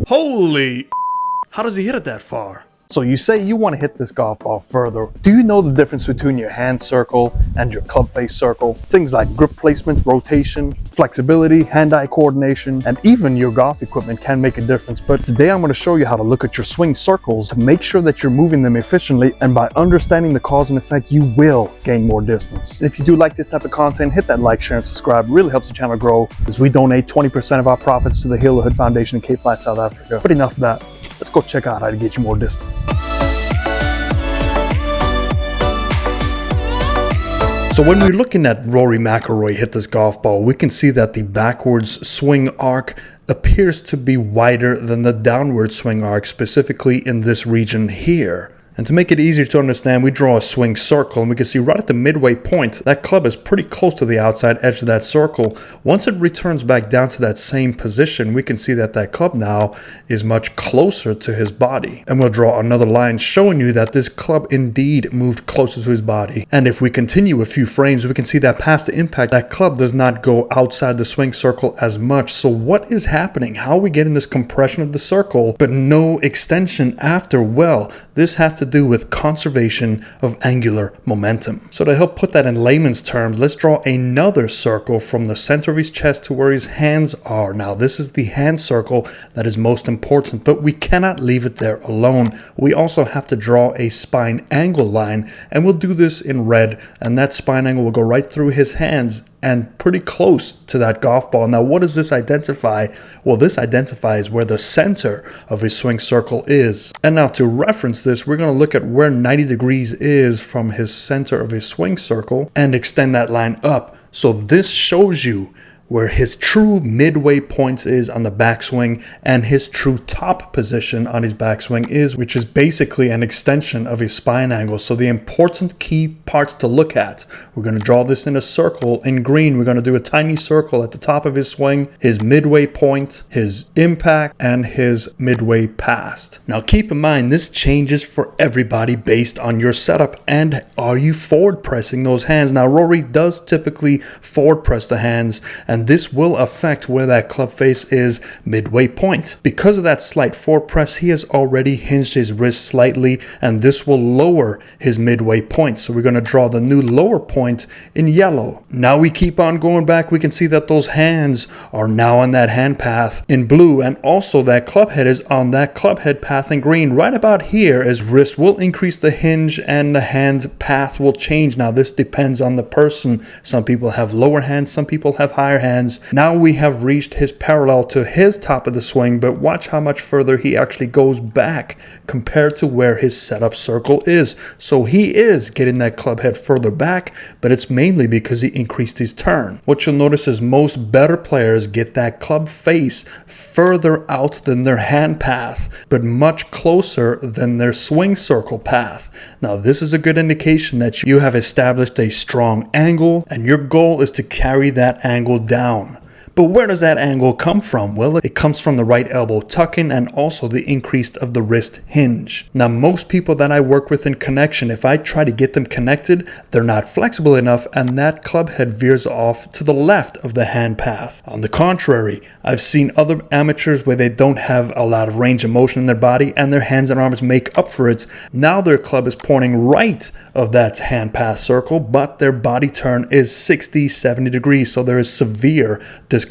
Holy, how does he hit it that far? So you say you want to hit this golf ball further. Do you know the difference between your hand circle and your club face circle? Things like grip placement, rotation, flexibility, hand-eye coordination, and even your golf equipment can make a difference. But today I'm going to show you how to look at your swing circles to make sure that you're moving them efficiently, and by understanding the cause and effect, you will gain more distance. If you do like this type of content, hit that like, share, and subscribe. It really helps the channel grow, as we donate 20% of our profits to the Heal the Hood Foundation in Cape Flat, South Africa. But enough of that. Let's go check out how to get you more distance. So when we're looking at Rory McIlroy hit this golf ball, we can see that the backwards swing arc appears to be wider than the downward swing arc, specifically in this region here. And to make it easier to understand, we draw a swing circle, and we can see right at the midway point, that club is pretty close to the outside edge of that circle. Once it returns back down to that same position, we can see that that club now is much closer to his body. And we'll draw another line showing you that this club indeed moved closer to his body. And if we continue a few frames, we can see that past the impact, that club does not go outside the swing circle as much. So what is happening? How are we getting this compression of the circle, but no extension after? Well, this has to do with conservation of angular momentum. So to help put that in layman's terms, let's draw another circle from the center of his chest to where his hands are. Now this is the hand circle that is most important, but we cannot leave it there alone. We also have to draw a spine angle line, and we'll do this in red, and that spine angle will go right through his hands and pretty close to that golf ball. Now, what does this identify? Well, this identifies where the center of his swing circle is. And now to reference this, we're going to look at where 90 degrees is from his center of his swing circle and extend that line up. So this shows you where his true midway point is on the backswing and his true top position on his backswing is, which is basically an extension of his spine angle. So the important key parts to look at, we're going to draw this in a circle in green. We're going to do a tiny circle at the top of his swing, his midway point, his impact, and his midway past. Now keep in mind, this changes for everybody based on your setup and are you forward pressing those hands. Now Rory does typically forward press the hands, and this will affect where that club face is midway point. Because of that slight forward press, he has already hinged his wrist slightly, and this will lower his midway point. So we're going to draw the new lower point in yellow. Now we keep on going back. We can see that those hands are now on that hand path in blue, and also that club head is on that club head path in green. Right about here, as wrist will increase the hinge and the hand path will change. Now this depends on the person. Some people have lower hands, some people have higher hands. Now we have reached his parallel to his top of the swing, but watch how much further he actually goes back compared to where his setup circle is. So he is getting that club head further back, but it's mainly because he increased his turn. What you'll notice is most better players get that club face further out than their hand path, but much closer than their swing circle path. Now this is a good indication that you have established a strong angle, and your goal is to carry that angle down. But where does that angle come from? Well, it comes from the right elbow tuck-in and also the increase of the wrist hinge. Now, most people that I work with in connection, if I try to get them connected, they're not flexible enough, and that club head veers off to the left of the hand path. On the contrary, I've seen other amateurs where they don't have a lot of range of motion in their body, and their hands and arms make up for it. Now their club is pointing right of that hand path circle, but their body turn is 60, 70 degrees, so there is severe disconnection.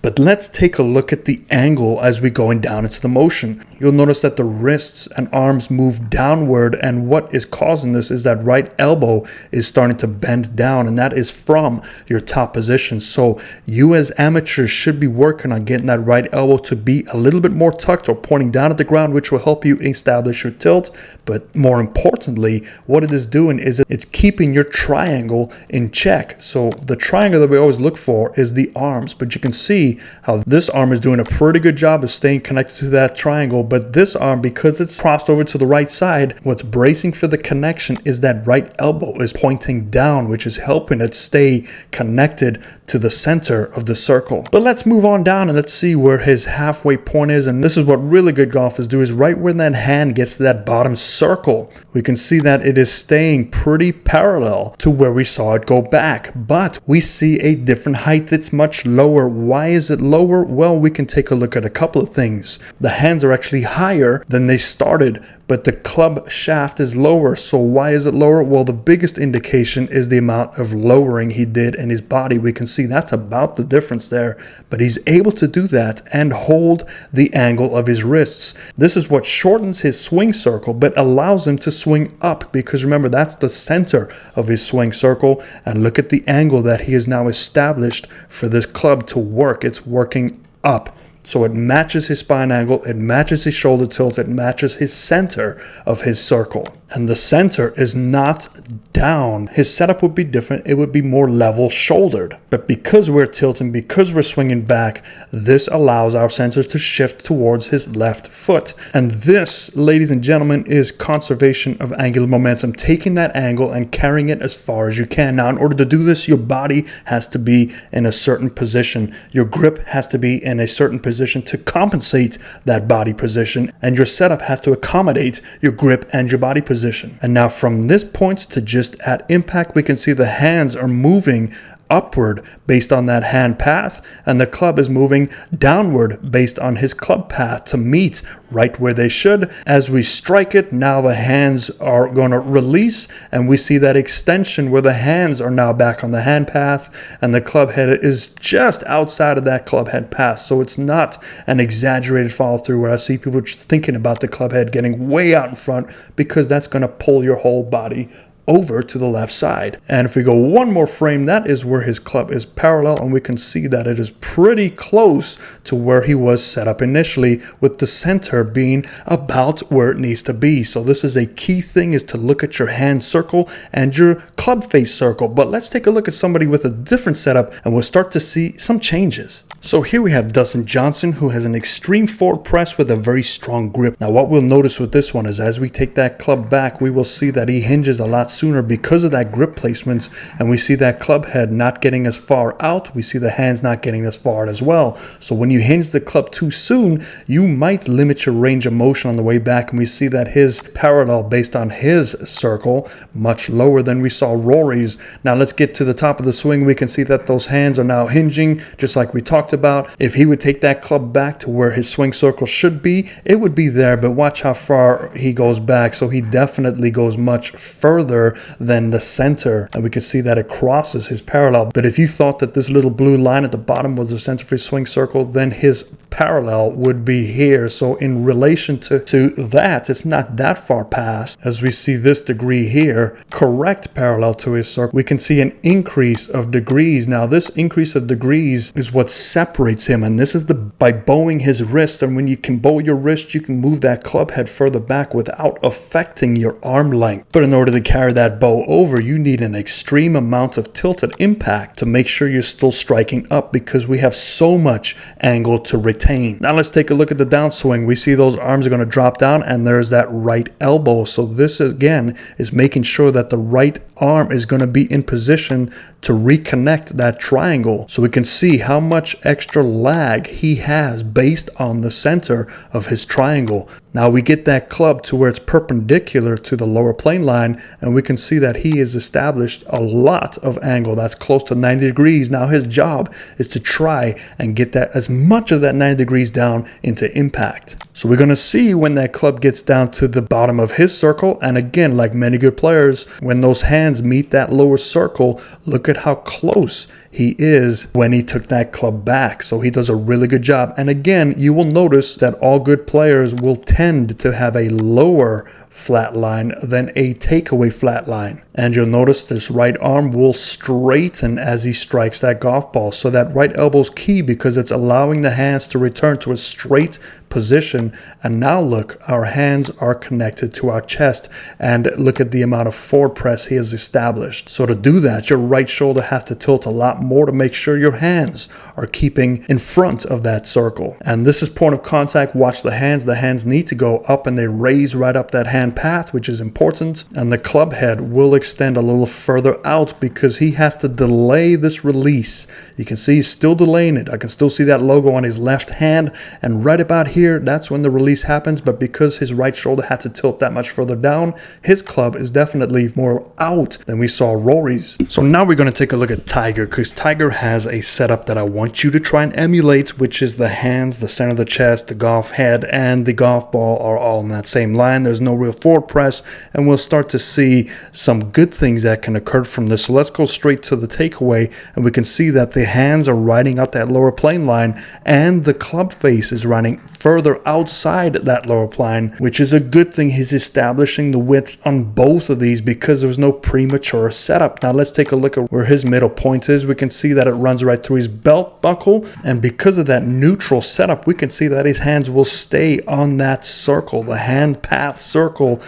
But let's take a look at the angle as we going down into the motion. You'll notice that the wrists and arms move downward, and what is causing this is that right elbow is starting to bend down, and that is from your top position. So you as amateurs should be working on getting that right elbow to be a little bit more tucked or pointing down at the ground, which will help you establish your tilt. But more importantly, what it is doing is it's keeping your triangle in check. So the triangle that we always look for is the arms, but you can see how this arm is doing a pretty good job of staying connected to that triangle. But this arm, because it's crossed over to the right side, what's bracing for the connection is that right elbow is pointing down, which is helping it stay connected to the center of the circle. But let's move on down and let's see where his halfway point is. And this is what really good golfers do, is right when that hand gets to that bottom circle, we can see that it is staying pretty parallel to where we saw it go back. But we see a different height that's much lower. Why is it lower? Well, we can take a look at a couple of things. The hands are actually higher than they started, but the club shaft is lower. So why is it lower? Well, the biggest indication is the amount of lowering he did in his body. We can see that's about the difference there, but he's able to do that and hold the angle of his wrists. This is what shortens his swing circle, but allows him to swing up, because remember, that's the center of his swing circle. And look at the angle that he has now established for this club to work. It's working up. So it matches his spine angle, it matches his shoulder tilt, it matches his center of his circle. And the center is not down. His setup would be different. It would be more level shouldered. But because we're tilting, because we're swinging back, this allows our center to shift towards his left foot. And this, ladies and gentlemen, is conservation of angular momentum, taking that angle and carrying it as far as you can. Now, in order to do this, your body has to be in a certain position. Your grip has to be in a certain position to compensate that body position. And your setup has to accommodate your grip and your body position. And now from this point to just at impact, we can see the hands are moving upward based on that hand path, and the club is moving downward based on his club path to meet right where they should. As we strike it, now the hands are going to release, and we see that extension where the hands are now back on the hand path, and the club head is just outside of that club head path. So it's not an exaggerated follow through where I see people just thinking about the club head getting way out in front, because that's going to pull your whole body over to the left side. And if we go one more frame, that is where his club is parallel, and we can see that it is pretty close to where he was set up initially, with the center being about where it needs to be. So this is a key thing, is to look at your hand circle and your club face circle. But let's take a look at somebody with a different setup, and we'll start to see some changes. So here we have Dustin Johnson, who has an extreme forward press with a very strong grip. Now what we'll notice with this one is, as we take that club back, we will see that he hinges a lot sooner because of that grip placement, and we see that club head not getting as far out. We see the hands not getting as far as well. So when you hinge the club too soon, you might limit your range of motion on the way back, and we see that his parallel based on his circle much lower than we saw Rory's. Now let's get to the top of the swing. We can see that those hands are now hinging, just like we talked about. If he would take that club back to where his swing circle should be, it would be there, but watch how far he goes back. So he definitely goes much further than the center, and we can see that it crosses his parallel. But if you thought that this little blue line at the bottom was the center of his swing circle, then his parallel would be here. So in relation to that, it's not that far past. As we see this degree here, correct parallel to his circle, we can see an increase of degrees. Now this increase of degrees is what separates him, and this is by bowing his wrist. And when you can bow your wrist, you can move that club head further back without affecting your arm length. But in order to carry that bow over, you need an extreme amount of tilted impact to make sure you're still striking up, because we have so much angle to retain. Now let's take a look at the downswing. We see those arms are going to drop down, and there's that right elbow. So this again is making sure that the right arm is going to be in position to reconnect that triangle, so we can see how much extra lag he has based on the center of his triangle. Now we get that club to where it's perpendicular to the lower plane line, and we can see that he has established a lot of angle. That's close to 90 degrees. Now his job is to try and get that as much of that 90 degrees down into impact. So we're going to see when that club gets down to the bottom of his circle, and again, like many good players, when those hands meet that lower circle, look at how close he is when he took that club back. So he does a really good job. And again, you will notice that all good players will tend to have a lower flat line than a takeaway flat line. And you'll notice this right arm will straighten as he strikes that golf ball. So that right elbow is key, because it's allowing the hands to return to a straight position position. And now look, our hands are connected to our chest, and look at the amount of forward press he has established. So to do that, your right shoulder has to tilt a lot more to make sure your hands are keeping in front of that circle. And this is point of contact. Watch the hands. The hands need to go up and they raise right up that hand path, which is important. And the club head will extend a little further out because he has to delay this release. You can see he's still delaying it. I can still see that logo on his left hand, and right about here, that's when the release happens. But because his right shoulder had to tilt that much further down, his club is definitely more out than we saw Rory's. So now we're going to take a look at Tiger, because Tiger has a setup that I want you to try and emulate, which is the hands, the center of the chest, the golf head, and the golf ball are all in that same line. There's no real forward press, and we'll start to see some good things that can occur from this. So let's go straight to the takeaway, and we can see that the hands are riding out that lower plane line, and the club face is running further outside that lower plane, which is a good thing. He's establishing the width on both of these because there was no premature setup. Now let's take a look at where his middle point is. We can see that it runs right through his belt buckle, and because of that neutral setup, we can see that his hands will stay on that circle, the hand path circle,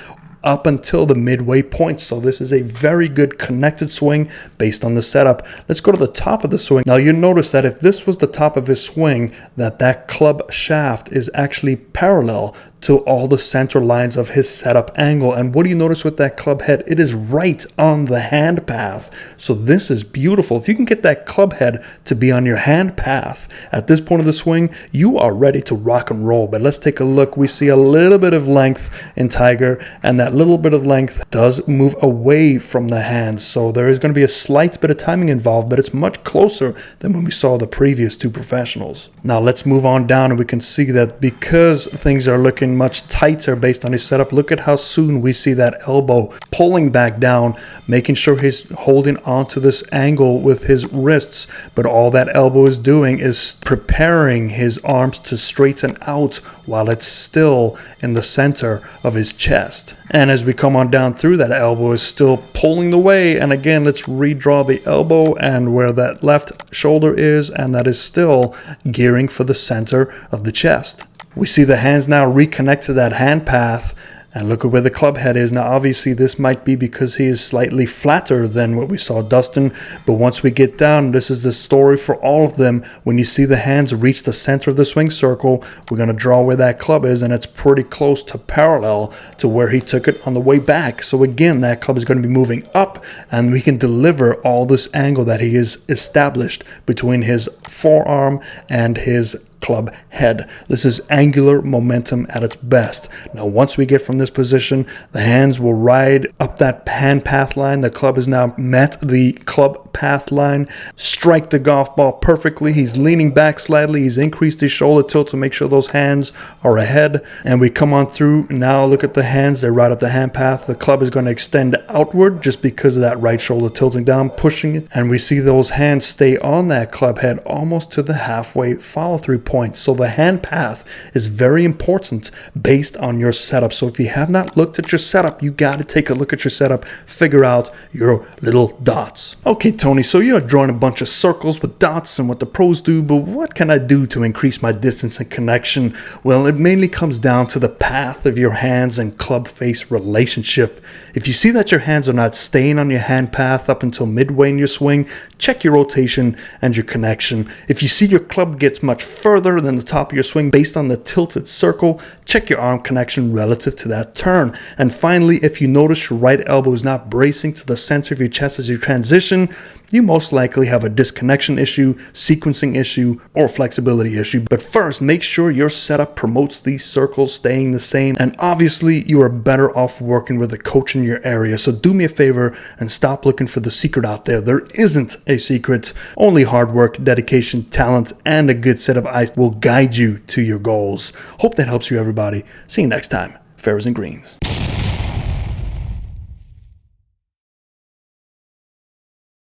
up until the midway point. So this is a very good connected swing based on the setup. Let's go to the top of the swing. Now you notice that if this was the top of his swing, that club shaft is actually parallel to all the center lines of his setup angle. And what do you notice with that club head? It is right on the hand path. So this is beautiful. If you can get that club head to be on your hand path at this point of the swing, you are ready to rock and roll. But let's take a look. We see a little bit of length in Tiger, and that little bit of length does move away from the hands. So there is going to be a slight bit of timing involved, but it's much closer than when we saw the previous two professionals. Now let's move on down, and we can see that because things are looking much tighter based on his setup, look at how soon we see that elbow pulling back down, making sure he's holding onto this angle with his wrists. But all that elbow is doing is preparing his arms to straighten out while it's still in the center of his chest. And as we come on down through, that elbow is still pulling the way. And again, let's redraw the elbow and where that left shoulder is, and that is still gearing for the center of the chest. We see the hands now reconnect to that hand path, and look at where the club head is. Now obviously this might be because he is slightly flatter than what we saw Dustin, but once we get down, this is the story for all of them. When you see the hands reach the center of the swing circle, we're going to draw where that club is, and it's pretty close to parallel to where he took it on the way back. So again, that club is going to be moving up, and we can deliver all this angle that he has established between his forearm and his club head. This is angular momentum at its best. Now once we get from this position, the hands will ride up that hand path line. The club has now met the club path line, strike the golf ball perfectly. He's leaning back slightly. He's increased his shoulder tilt to make sure those hands are ahead, and we come on through. Now look at the hands. They ride up the hand path. The club is going to extend outward just because of that right shoulder tilting down, pushing it, and we see those hands stay on that club head almost to the halfway follow-through point. So the hand path is very important based on your setup. So if you have not looked at your setup, you got to take a look at your setup, figure out your little dots. Okay, Tony, so you're drawing a bunch of circles with dots and what the pros do, but what can I do to increase my distance and connection? Well, it mainly comes down to the path of your hands and club face relationship. If you see that your hands are not staying on your hand path up until midway in your swing, check your rotation and your connection. If you see your club gets much further than the top of your swing based on the tilted circle, check your arm connection relative to that turn. And finally, if you notice your right elbow is not bracing to the center of your chest as you transition, you most likely have a disconnection issue, sequencing issue, or flexibility issue. But first, make sure your setup promotes these circles staying the same. And obviously, you are better off working with a coach in your area. So do me a favor and stop looking for the secret out there. There isn't a secret. Only hard work, dedication, talent, and a good set of eyes will guide you to your goals. Hope that helps you, everybody. See you next time. Fairways and greens.